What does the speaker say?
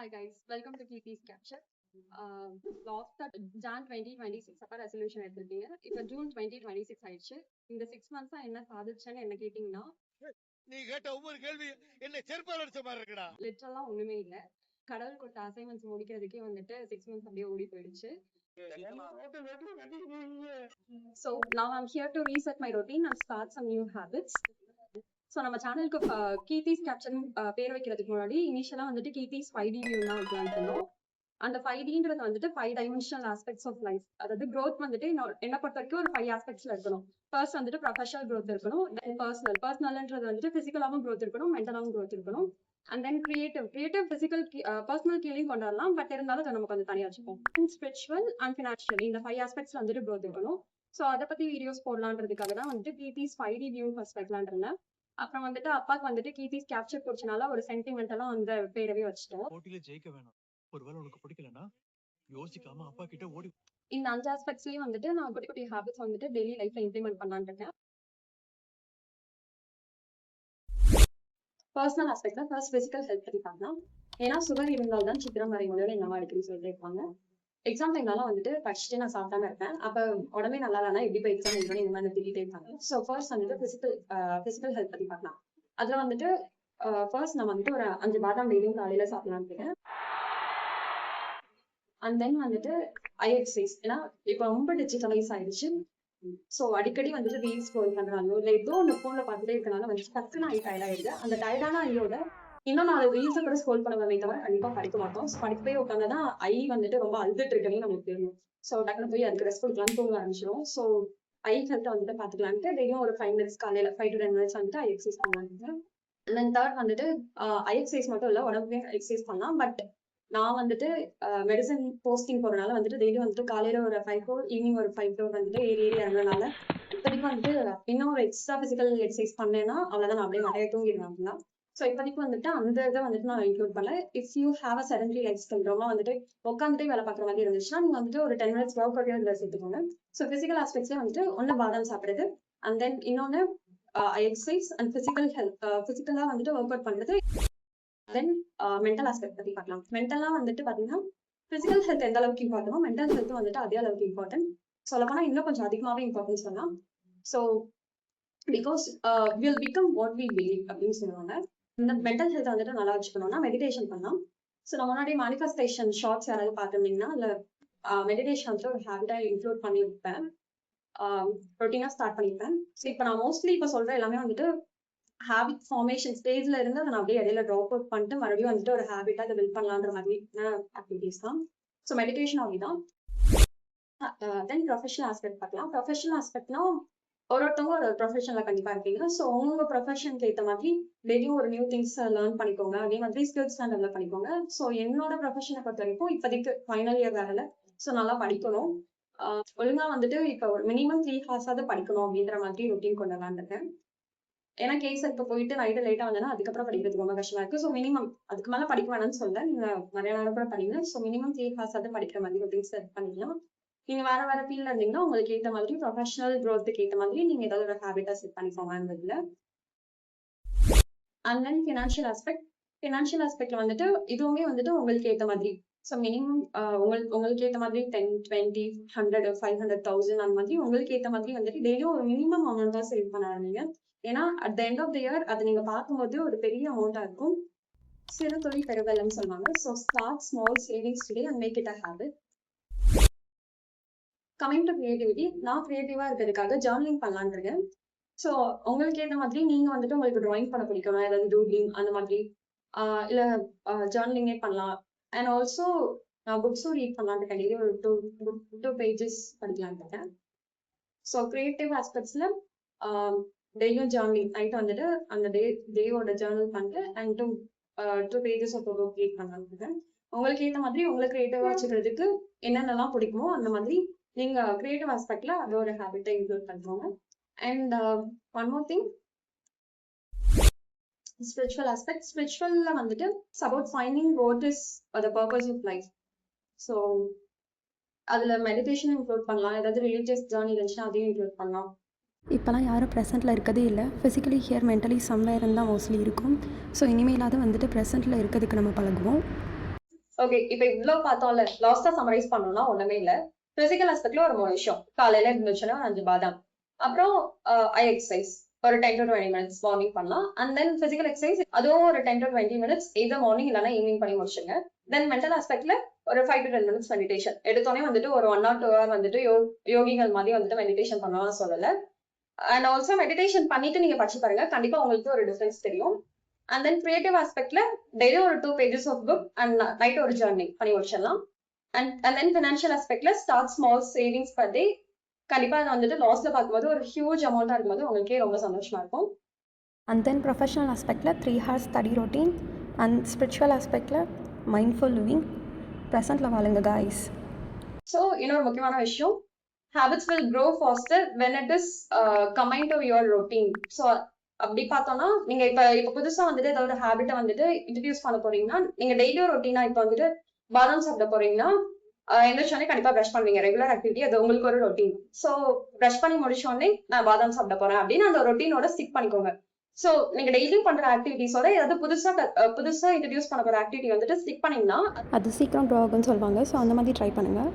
Hi guys, welcome to Keithi's Capture. After Jan 2026 அப்ப resolution எடுத்துட்டீங்க. இப்போ ஜூன் 2026 ஆயிடுச்சு. இந்த 6 months என்ன சாதிச்சேன்னு என்ன கேட்டீங்கன்னா நீ கேட்ட ஒவ்வொரு கேள்வி என்ன செருப்பால அடிச்ச மாதிரி இருக்குடா. லிட்டரலா ஒண்ணுமே இல்ல. கடவுள் கொடுத்த அசைன்மெண்ட்ஸ் முடிக்கிறதுக்கே வந்துட்டு 6 months அப்படியே ஓடி போயிடுச்சு. So now I'm here to reset my routine and start some new habits. So நம்ம சேனலுக்கு கீர்த்திஸ் கேப்ஷன் பேர் வைக்கிறதுக்கு முன்னாடி இனிஷியலா வந்துட்டு கீர்த்திஸ் 5D வியூ தான் வைக்கலாம்னு இருந்தோம். அந்த 5Dன்றது வந்துட்டு 5 dimensional aspects of life. அதாவது growth வந்துட்டு என்ன பொறுத்த வரைக்கும் ஒரு 5 aspectsல இருக்கணும். ஃபர்ஸ்ட் வந்துட்டு ப்ரொஃபஷனல் growth இருக்கணும், தென் பர்சனல்ன்றது வந்துட்டு பிசிக்கலாவும் growth இருக்கணும், மென்டலாவும் growth இருக்கணும், and then creative physical personal கீழையும் கொண்டு வரலாம். பட் இருந்தாலும் அதை நம்ம கொஞ்சம் தனியாக வச்சுப்போம். ஸ்பிரிச்சுவல் அண்ட் ஃபினான்ஷியல் இந்த 5 aspectsல வந்துட்டு growth இருக்கணும். ஸோ அதை பத்தி வீடியோஸ் போடலான்றதுக்காக தான் வந்துட்டு கீர்த்திஸ் 5D வியூ ஃபர்ஸ்ட் வைக்கலான் இருந்தேன். அப்புறம் வந்துட்டு அப்பாக்கு வந்துட்டு கீர்த்திஸ் கேப்சர் பிடிச்சனால ஒரு சென்டிமெண்டெல்லாம் அந்த பேரவே வச்சுட்டோம். போட்டியில ஜெயிக்க வேணாம், ஒருவேளை உனக்கு பிடிக்கலன்னா யோசிக்காம அப்பா கிட்ட ஓடி. இந்த 5 ஆஸ்பெக்ட்ஸ்லயும் வந்துட்டு நான் குட்டி குட்டி ஹாபிட்ஸ் வந்துட்டு டெய்லி லைஃப்ல இம்ப்ளிமெண்ட் பண்ணலான்னு இருக்கேன். பர்சனல் ஆஸ்பெக்ட்ல ஃபர்ஸ்ட் பிசிக்கல் ஹெல்த் பத்தி பார்க்கலாம். ஏன்னா சுகர் இருந்தால் தான் சித்திரம் வரை முடியும் என்னவா அடிக்கடி சொல்லிட்டு இருப்பாங்க. எக்ஸாம் டைம்லாம் வந்துட்டு படிச்சுட்டு நான் சாப்பிடாம இருப்பேன். அப்ப உடம்பே நல்லா இல்லைனா எப்படி போய் எக்ஸாம் எழுதணும் இந்த மாதிரி திட்டிகிட்டே இருப்பாங்க. ஸோ ஃபர்ஸ்ட் வந்துட்டு பிசிக்கல் ஹெல்த் பத்தி பார்க்கலாம். அதுல வந்துட்டு ஃபர்ஸ்ட் நான் வந்துட்டு ஒரு 5 பாதாம் டெய்லியும் காலையில சாப்பிடலான்னு இருக்கேன். அண்ட் தென் வந்துட்டு ஐ எக்ஸசைஸ். ஏன்னா இப்போ ரொம்ப டிஜிட்டலைஸ் ஆயிடுச்சு. ஸோ அடிக்கடி வந்துட்டு ரீல்ஸ் ஸ்க்ரோல் பண்றாங்க, இல்லை ஏதோ ஒன்று ஃபோன்ல பார்த்துட்டே இருக்கனால வந்துட்டு டக்குன்னு ஐ டயர்ட் ஆயிடுது. அந்த டயர்டான ஐயோட இன்னும் நான் ரீல்ஸை கூட ஸ்க்ரோல் பண்ணுவேன் தவிர கண்டிப்பா படிக்க மாட்டோம். படிக்க போய் உட்காந்துதான் ஐ வந்துட்டு ரொம்ப அழுதுட்டு இருக்குன்னு நமக்கு தெரியும். ஸோ டக்குனு போய் அதுக்கு ரெஸ்ட் கொடுக்கலாம்னு தூங்க ஆரம்பிச்சிடும். ஸோ ஐ ஹெல்த்தை வந்துட்டு பார்த்துக்கலான்ட்டு டெய்லியும் ஒரு 5 minutes காலையில 5 to 10 minutes வந்துட்டு ஐ எக்ஸசைஸ் பண்ணலான்னு. தென் தேர்ட் வந்துட்டு ஐ எக்ஸசைஸ் மட்டும் இல்லை, உடம்புமே எக்ஸசைஸ் பண்ணலாம். பட் நான் வந்துட்டு மெடிசன் போஸ்டிங் போறதுனால வந்துட்டு டெய்லி வந்துட்டு காலையில ஒரு 5 to ஈவினிங் ஒரு 5 to வந்துட்டு ஏறி இறங்குறதுனால இப்போதைக்கு வந்துட்டு இன்னும் ஒரு எக்ஸ்ட்ரா பிசிக்கல் எக்ஸசைஸ் பண்ணேன்னா அவ்வளோதான், நான் அப்படியே நிறைய தூங்கிடுவேன் அப்படின்னா. ஸோ இப்போதைக்கு வந்துட்டு அந்த இதை வந்துட்டு நான் இன்க்ளூட் பண்ணல. If you have a sedentary life style, ரொம்ப வந்துட்டு உட்காந்துட்டே வேலை பார்க்குற மாதிரி இருந்துச்சுன்னா நீங்க வந்துட்டு ஒரு 10 minutes ஒர்க் அவுட் இதில் சேர்த்துக்கோங்க. ஸோ பிசிக்கல் ஆஸ்பெக்ட்ஸ்ல வந்துட்டு ஒன்று பாதாம் சாப்பிடுறது, அண்ட் தென் இன்னொன்று எக்ஸசைஸ் அண்ட் பிசிக்கல் ஹெல்த், பிசிக்கலா வந்துட்டு ஒர்க் அவுட் பண்றது. தென் மென்டல் ஆஸ்பெக்ட் பத்தி பார்க்கலாம். மென்டலா வந்துட்டு பாத்தீங்கன்னா பிசிக்கல் ஹெல்த் எந்த அளவுக்கு இம்பார்ட்டனோ மென்டல் ஹெல்த் வந்துட்டு அதே அளவுக்கு இம்பார்ட்டன்ட். சொல்லப்போனா இன்னும் கொஞ்சம் அதிகமாவே இம்பார்ட்டன்ஸ் பண்ணலாம். So because will become what we believe அப்படின்னு சொல்லுவாங்க. இந்த மென்டல் ஹெல்த் வந்துட்டு நல்லா வச்சுக்கணும்னா மெடிடேஷன் பண்ணலாம். ஸோ நான் முன்னாடி மேனிஃபெஸ்டேஷன் ஷார்ட்ஸ் யாராவது பார்த்துருந்தீங்கன்னா இல்லை மெடிடேஷன் வந்துட்டு ஒரு ஹேபிட்டா இன்க்ளூட் பண்ணியிருப்பேன், ரொட்டீனா ஸ்டார்ட் பண்ணியிருப்பேன். ஸோ இப்போ நான் மோஸ்ட்லி இப்போ சொல்ற எல்லாமே வந்துட்டு ஹேபிட் ஃபார்மேஷன் ஸ்டேஜ்ல இருந்து அதை நான் அப்படியே இடையில ட்ராப் அவுட் பண்ணிட்டு மறுபடியும் வந்துட்டு ஒரு ஹேபிட்டா அதை பில்ட் பண்ணலான்ற மாதிரி ஆக்டிவிட்டிஸ் தான். ஸோ மெடிடேஷன் அப்படிதான். தென் ப்ரொஃபஷனல் ஆஸ்பெக்ட் பார்க்கலாம். ப்ரொஃபஷனல் ஆஸ்பெக்ட்னா ஒருத்தவங்க ஒரு ப்ரொஃபஷன்ல கண்டிப்பா இருப்பீங்க. ஸோ உங்க ப்ரொஃபஷனுக்கு ஏற்ற மாதிரி டெய்லியும் ஒரு நியூ திங்ஸ் லேர்ன் பண்ணிக்கோங்க, அதே மாதிரி ஸ்கில்ஸ் டெவலப் பண்ணிக்கோங்க. ஸோ என்னோட ப்ரொஃபஷனை பொறுத்த வரைக்கும் இப்போதைக்கு ஃபைனல் இயர் வேலை, ஸோ நல்லா படிக்கணும். ஒழுங்கா வந்துட்டு இப்போ ஒரு மினிமம் 3 hours படிக்கணும் அப்படின்ற மாதிரி ரொட்டீன் கொண்டு வரலான்னு. ஏன்னா கேஸ் இப்போ போயிட்டு நைட்டு லேட்டா வந்தேன்னா அதுக்கப்புறம் படிக்கிறதுக்கு ரொம்ப கஷ்டமா இருக்கு. ஸோ மினிமம் அதுக்கு மேல படிக்க வேணாம்னு சொல்ல, நீங்க நிறைய நேரம் கூட படிங்க. ஸோ மினிமம் 3 hours படிக்கிற மாதிரி ரொட்டீன் செட் பண்ணிக்கலாம். நீங்க வேற ஃபீல்ட்ல இருந்தீங்கன்னா உங்களுக்கு ஏற்ற மாதிரி ப்ரொஃபஷனல் க்ரோத்துக்கு ஏற்ற மாதிரி நீங்க ஏதாவது ஒரு ஹேபிட்டா செட் பண்ணிக்கோங்க. அண்ட் தென் ஃபினான்ஷியல் ஆஸ்பெக்ட்ல வந்துட்டு இதுவுமே வந்துட்டு உங்களுக்கு ஏற்ற மாதிரி. ஸோ மினிமம் உங்களுக்கு ஏற்ற மாதிரி 10, 20, 100, 500,000 அந்த மாதிரி உங்களுக்கு ஏற்ற மாதிரி வந்துட்டு டெய்லியும் ஒரு மினிமம் அமௌண்ட் தான் சேவ் பண்ண ஆரம்பிங்க. ஏன்னா at the end of the year அதை நீங்க பார்க்கும்போது ஒரு பெரிய அமௌண்டா இருக்கும். சிறு தொழில் பெருவெள்ளம்னு சொல்லுவாங்க. So start small savings today and make it a habit. Coming to creativity, நான் கிரியேட்டிவா இருக்கிறதுக்காக ஜேர்னலிங் பண்ணலான்னு இருக்கேன். ஸோ உங்களுக்கு ஏற்ற மாதிரி நீங்க வந்துட்டு உங்களுக்கு டிராயிங் பண்ண பிடிக்கணும், ஏதாவது டூட்லிங் அந்த மாதிரி இல்ல ஜேர்னலிங்கே பண்ணலாம். அண்ட் ஆல்சோ நான் புக்ஸும் ரீட் பண்ணலான்னு இருக்கேன். டெய்லி ஒரு 2 pages படிக்கலான்னு இருக்கேன். ஸோ கிரியேட்டிவ் ஆஸ்பெக்ட்ஸ்ல டெய்லியும் ஜேர்னலிங் நைட் வந்துட்டு அந்த டேயோட ஜேர்னல் பண்ணிட்டு and 2 pages of book read பண்ணலான்னு இருக்கேன். உங்களுக்கு ஏற்ற மாதிரி உங்களுக்கு கிரியேட்டிவா வச்சுக்கிறதுக்கு என்னென்னலாம் பிடிக்குமோ அந்த மாதிரி நீங்க கிரியேட்டிவ் ஆஸ்பெக்ட்ல அதோட ஹேபிட்டை இன்க்ளூட் பண்ணுவாங்க. And one more thing, spiritual aspect. ஸ்பிரிச்சுவல்ல வந்துட்டு about finding what is the purpose of life. So அதுல மெடிடேஷன் இன்க்ளூட் பண்ணலாம், ஏதாவது ரிலீஜியஸ் ஜேர்னி இருந்துச்சுன்னா அதையும் இன்க்ளூட் பண்ணலாம். இப்போலாம் யாரும் ப்ரெசென்ட்டில் இருக்கதே இல்லை, ஃபிசிக்கலி ஹியர் மென்டலி சம்வேர்னு தான் மோஸ்ட்லி இருக்கும். ஸோ இனிமேலாவது வந்துட்டு ப்ரெசென்ட்டில் இருக்கிறதுக்கு நம்ம பழகுவோம். ஓகே, இப்போ இவ்ளோ பார்த்தோம்ல, லாஸ்ட்டா சம்மரைஸ் பண்ணணும்னா ஒண்ணுமே இல்ல. பிசிக்கல் ஆஸ்பெக்ட்ல ஒரு 3 விஷயம். காலையில எழுந்திருச்சோனே 5 பாதாம். அப்புறம் ஐ எக்சர்சைஸ் ஒரு 10 to 20 மினிட்ஸ் மார்னிங் பண்ணலாம். அண்ட் தென் பிசிக்கல் எக்சர்சைஸ் அதுவும் ஒரு 10 to 20 மினிட்ஸ் எய்தர் மார்னிங் இல்லனா ஈவினிங் பண்ணி முடிச்சுங்க. தென் மென்டல் ஆஸ்பெக்ட்ல ஒரு 5 to 10 மினிட்ஸ் மெடிடேஷன். எடுத்தோனே வந்துட்டு ஒரு 1 or 2 hour வந்துட்டு யோகிகள் மாதிரி வந்துட்டு மெடிடேஷன் பண்ணணும்னு சொல்லல. அண்ட் ஆல்சோ மெடிடேஷன் பண்ணிட்டு நீங்க படிச்சு பாருங்க. கண்டிப்பா உங்களுக்கு ஒரு டிஃபரன்ஸ் தெரியும். அண்ட் தென் கிரியேட்டிவ் ஆஸ்பெக்ட்ல டெய்லி ஒரு 2 pages of book and night ஒரு ஜர்னி பண்ணி முடிச்சிடலாம். அண்ட் தென் ஃபினான்ஷியல் ஆஸ்பெக்ட்ல start small savings per day. கண்டிப்பா அது வந்துட்டு லாஸ்ட்ல பார்க்கும்போது ஒரு ஹியூஜ் அமௌண்ட்டாக இருக்கும்போது உங்களுக்கே ரொம்ப சந்தோஷமா இருக்கும். அண்ட் தென் ப்ரொஃபஷனல் ஆஸ்பெக்டில் 3 hours study routine and spiritual ஆஸ்பெக்டில் மைண்ட்ஃபுல் லிவிங். ப்ரெசென்ட்டில் வாழுங்க guys. ஸோ இன்னொரு முக்கியமான விஷயம், habits will grow faster when it is coming to your routine. So அப்படி பார்த்தோம்னா நீங்க இப்ப புதுசா வந்துட்டு ஏதாவது ஹேபிட்டை வந்துட்டு இன்ட்ரடியூஸ் பண்ண போறீங்கன்னா, நீங்க டெய்லியும் ரொட்டீனா இப்ப வந்துட்டு பாதாம் சாப்பிட போறீங்கன்னா எந்திரிச்சோடனே கண்டிப்பா ப்ரஷ் பண்ணுவீங்க. ரெகுலர் ஆக்டிவிட்டி அது உங்களுக்கு ஒரு ரொட்டீன். ஸோ ப்ரஷ் பண்ணி முடிச்சோடனே நான் பாதாம் சாப்பிட போறேன் அப்படின்னு அந்த ரொட்டீனோட ஸ்டிக் பண்ணிக்கோங்க. ஸோ நீங்க டெய்லியும் பண்ற ஆக்டிவிட்டிஸோட ஏதாவது புதுசா இன்ட்ரடியூஸ் பண்ண போற ஆக்டிவிட்டி வந்துட்டு ஸ்டிக் பண்ணீங்கன்னா அது சீக்கிரம் க்ரோ ஆகும்னு சொல்லுவாங்க. ஸோ அந்த மாதிரி ட்ரை பண்ணுங்கள்.